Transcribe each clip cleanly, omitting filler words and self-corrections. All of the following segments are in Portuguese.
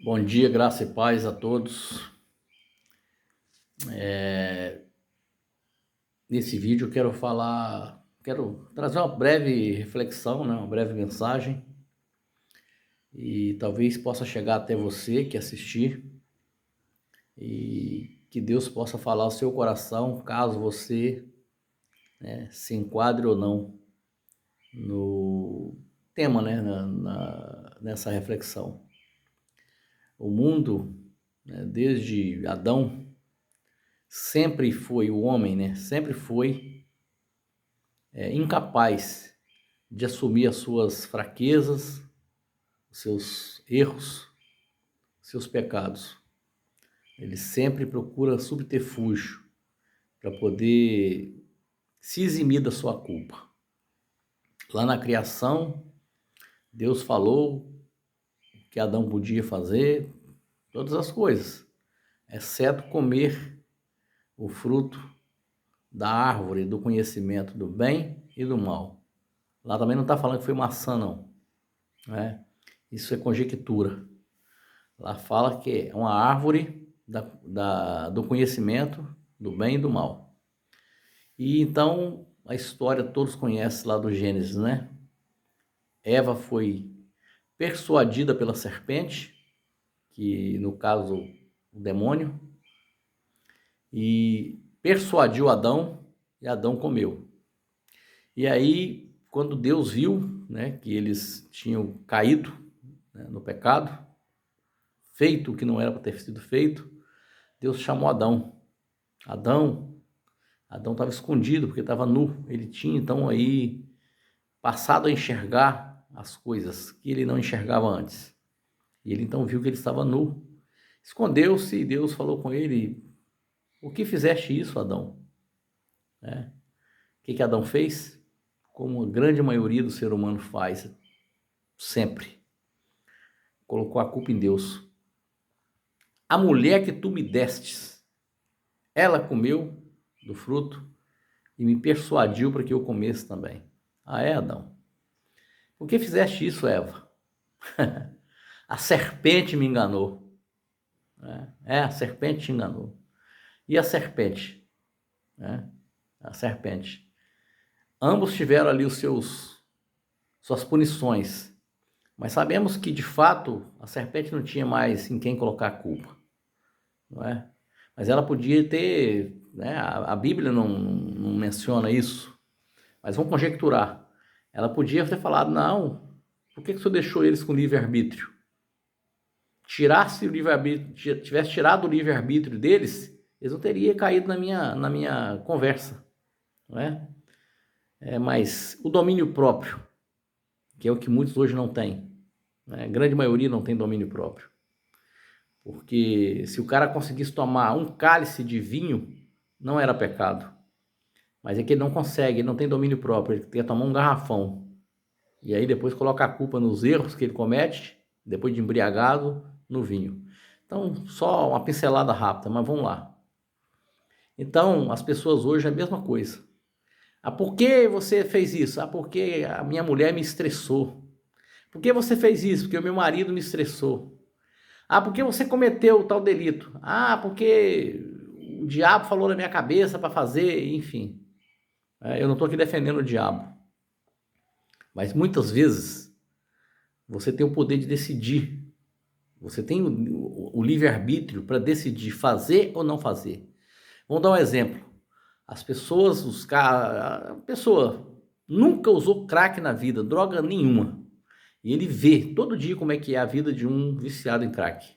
Bom dia, graça e paz a todos. Nesse vídeo eu quero trazer uma breve reflexão, né, uma breve mensagem, e talvez possa chegar até você que assistir, e que Deus possa falar ao seu coração, caso você, se enquadre ou não no tema, né, nessa reflexão. O mundo, né, desde Adão, sempre foi o homem, né, sempre foi incapaz de assumir as suas fraquezas, os seus erros, seus pecados. Ele sempre procura subterfúgio para poder se eximir da sua culpa. Lá na criação, Deus falou que Adão podia fazer todas as coisas, exceto comer o fruto da árvore do conhecimento do bem e do mal. Lá também não está falando que foi maçã, não. Isso é conjectura. Lá fala que é uma árvore do conhecimento do bem e do mal. E então a história todos conhecem lá do Gênesis, né? Eva foi persuadida pela serpente, que no caso o demônio, e persuadiu Adão, e Adão comeu. E aí, quando Deus viu, né, que eles tinham caído, né, no pecado, feito o que não era para ter sido feito, Deus chamou Adão. Adão estava escondido porque estava nu. Ele tinha então aí passado a enxergar as coisas que ele não enxergava antes. E ele então viu que ele estava nu. Escondeu-se e Deus falou com ele: "O que fizeste isso, Adão?" O que Adão fez? Como a grande maioria do ser humano faz sempre. Colocou a culpa em Deus. A mulher que tu me destes, ela comeu do fruto e me persuadiu para que eu comesse também. Ah, é, Adão? Por que fizeste isso, Eva? A serpente me enganou. A serpente te enganou. E a serpente? A serpente. Ambos tiveram ali suas punições. Mas sabemos que, de fato, a serpente não tinha mais em quem colocar a culpa. Não é? Mas ela podia ter... Né, a Bíblia não menciona isso. Mas vamos conjecturar. Ela podia ter falado: não, por que você deixou eles com livre-arbítrio? Tirasse o livre-arbítrio, tivesse tirado o livre-arbítrio deles, eles não teriam caído na minha conversa, não é? Mas o domínio próprio, que é o que muitos hoje não têm, né? A grande maioria não tem domínio próprio. Porque se o cara conseguisse tomar um cálice de vinho, não era pecado. Mas é que ele não consegue, ele não tem domínio próprio, ele quer tomar um garrafão. E aí depois coloca a culpa nos erros que ele comete, depois de embriagado, no vinho. Então, só uma pincelada rápida, mas vamos lá. Então, as pessoas hoje é a mesma coisa. Ah, por que você fez isso? Ah, porque a minha mulher me estressou. Por que você fez isso? Porque o meu marido me estressou. Ah, por que você cometeu tal delito? Ah, porque o diabo falou na minha cabeça para fazer, enfim. Eu não estou aqui defendendo o diabo. Mas muitas vezes você tem o poder de decidir. Você tem o livre-arbítrio para decidir fazer ou não fazer. Vamos dar um exemplo. As pessoas, a pessoa nunca usou crack na vida, droga nenhuma. E ele vê todo dia como é que é a vida de um viciado em crack.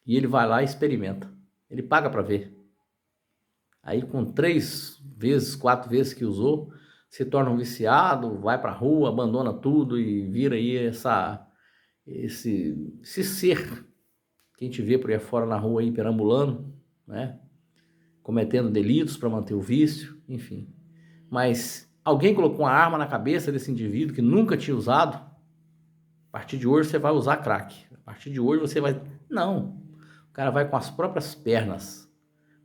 E ele vai lá e experimenta. Ele paga para ver. Aí com 3 vezes, 4 vezes que usou, se torna um viciado, vai para a rua, abandona tudo e vira aí esse ser que a gente vê por aí fora na rua aí, perambulando, né? Cometendo delitos para manter o vício, enfim. Mas alguém colocou uma arma na cabeça desse indivíduo que nunca tinha usado. A partir de hoje você vai usar crack. A partir de hoje você vai... Não. O cara vai com as próprias pernas,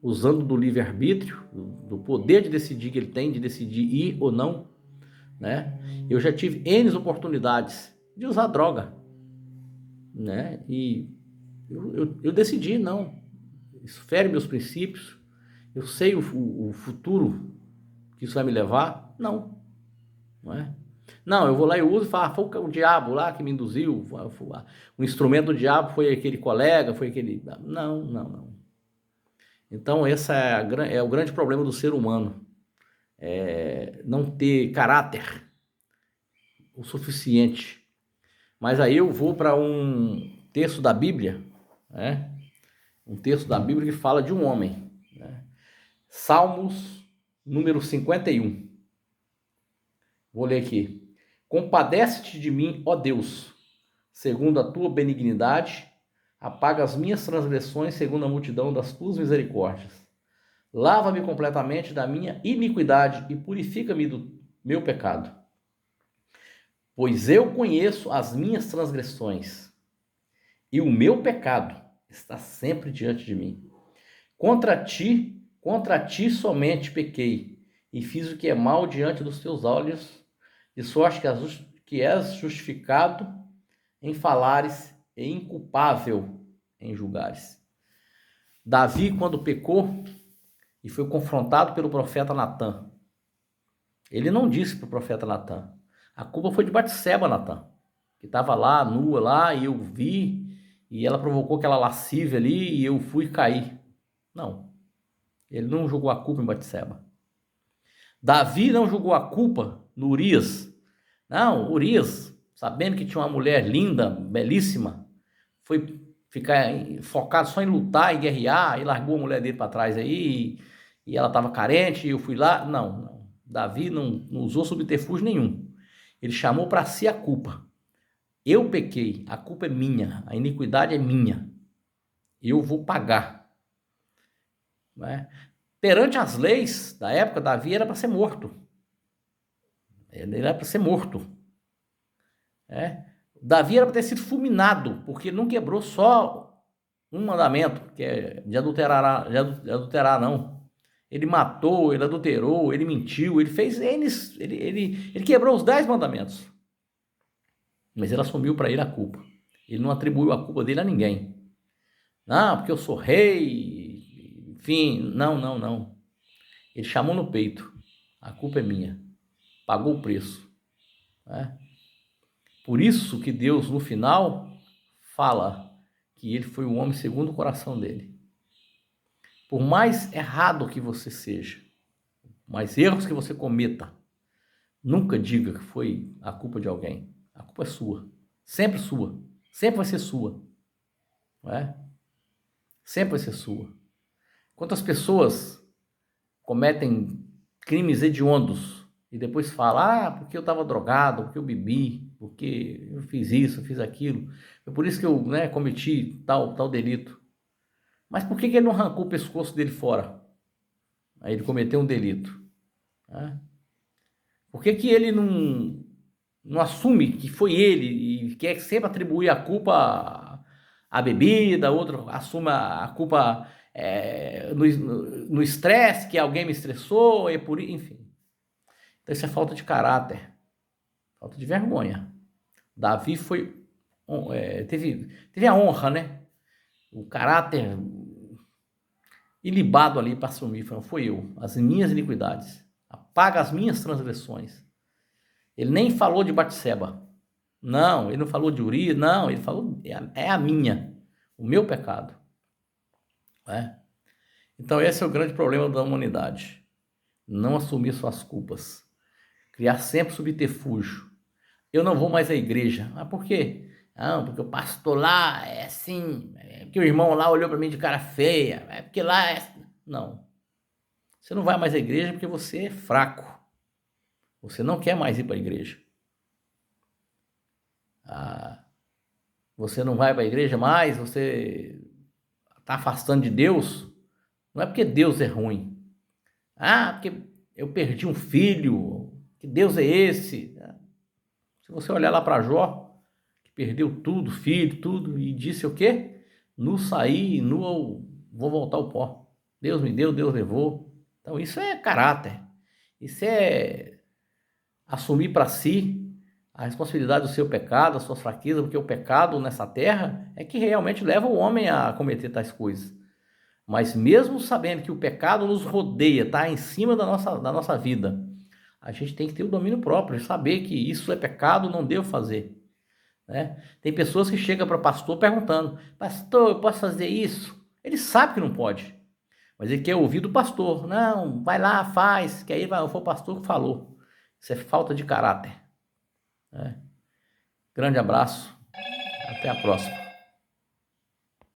usando do livre-arbítrio, do poder de decidir que ele tem, de decidir ir ou não, né? Eu já tive N oportunidades de usar droga, né? E Eu decidi, não. Isso fere meus princípios. Eu sei o futuro que isso vai me levar. Não. Não é? Não, eu vou lá e uso e falo, foi o diabo lá que me induziu. O instrumento do diabo foi aquele colega, foi aquele. Não, não, não. Então, esse é o grande problema do ser humano. Não ter caráter o suficiente. Mas aí eu vou para um texto da Bíblia, né? Um texto da Bíblia que fala de um homem, né? Salmos, número 51. Vou ler aqui. Compadece-te de mim, ó Deus, segundo a tua benignidade, apaga as minhas transgressões segundo a multidão das tuas misericórdias. Lava-me completamente da minha iniquidade e purifica-me do meu pecado. Pois eu conheço as minhas transgressões e o meu pecado está sempre diante de mim. Contra ti somente pequei e fiz o que é mal diante dos teus olhos, de sorte que és justificado em falares e inculpável em julgares. Davi, quando pecou e foi confrontado pelo profeta Natã, ele não disse para o profeta Natã, a culpa foi de Batseba, Natã, que estava lá, nua lá, e eu vi, e ela provocou aquela lascívia ali, e eu fui cair. Não, ele não jogou a culpa em Batseba. Davi não jogou a culpa no Urias. Não, Urias, sabendo que tinha uma mulher linda, belíssima, foi ficar focado só em lutar e guerrear, e largou a mulher dele para trás aí, e ela estava carente, e eu fui lá. Não, não. Davi não usou subterfúgio nenhum. Ele chamou para si a culpa. Eu pequei, a culpa é minha, a iniquidade é minha. Eu vou pagar. Né? Perante as leis da época, Davi era para ser morto. Ele era para ser morto. Davi era para ter sido fulminado, porque ele não quebrou só um mandamento, que é de adulterar não. Ele matou, ele adulterou, ele mentiu, ele quebrou os 10 mandamentos. Mas ele assumiu para ele a culpa. Ele não atribuiu a culpa dele a ninguém. Não, porque eu sou rei, enfim, não. Ele chamou no peito. A culpa é minha. Pagou o preço. Né? Por isso que Deus, no final, fala que ele foi o homem segundo o coração dele. Por mais errado que você seja, mais erros que você cometa, nunca diga que foi a culpa de alguém. A culpa é sua. Sempre sua. Sempre vai ser sua. Não é? Sempre vai ser sua. Quantas pessoas cometem crimes hediondos e depois falam, porque eu estava drogado, porque eu bebi, porque eu fiz isso, eu fiz aquilo, é por isso que eu cometi tal delito. Mas por que ele não arrancou o pescoço dele fora? Aí ele cometeu um delito. Né? Por que ele não assume que foi ele e quer sempre atribuir a culpa à bebida, outro assume a culpa no estresse, que alguém me estressou, enfim. Então isso é falta de caráter, falta de vergonha. Davi teve a honra, né? O caráter ilibado ali para assumir, foi eu, as minhas iniquidades, apaga as minhas transgressões. Ele nem falou de Batseba, não, ele não falou de Urias, não, ele falou, é a minha, o meu pecado. Né? Então esse é o grande problema da humanidade, não assumir suas culpas, criar sempre subterfúgio. Eu não vou mais à igreja. Ah, por quê? Não, porque o pastor lá é assim, porque o irmão lá olhou para mim de cara feia, porque lá é... Não. Você não vai mais à igreja porque você é fraco. Você não quer mais ir para a igreja. Você não vai para a igreja mais, você está afastando de Deus. Não é porque Deus é ruim. Porque eu perdi um filho. Que Deus é esse? Se você olhar lá para Jó, que perdeu tudo, filho, tudo, e disse o quê? Nu saí, nu vou voltar ao pó. Deus me deu, Deus levou. Então isso é caráter. Isso é assumir para si a responsabilidade do seu pecado, da sua fraqueza, porque o pecado nessa terra é que realmente leva o homem a cometer tais coisas. Mas mesmo sabendo que o pecado nos rodeia, está em cima da nossa vida, a gente tem que ter o domínio próprio, saber que isso é pecado, não devo fazer. Né? Tem pessoas que chegam para o pastor perguntando: pastor, eu posso fazer isso? Ele sabe que não pode, mas ele quer ouvir do pastor. Não, vai lá, faz, que aí foi o pastor que falou. Isso é falta de caráter. Né? Grande abraço, até a próxima.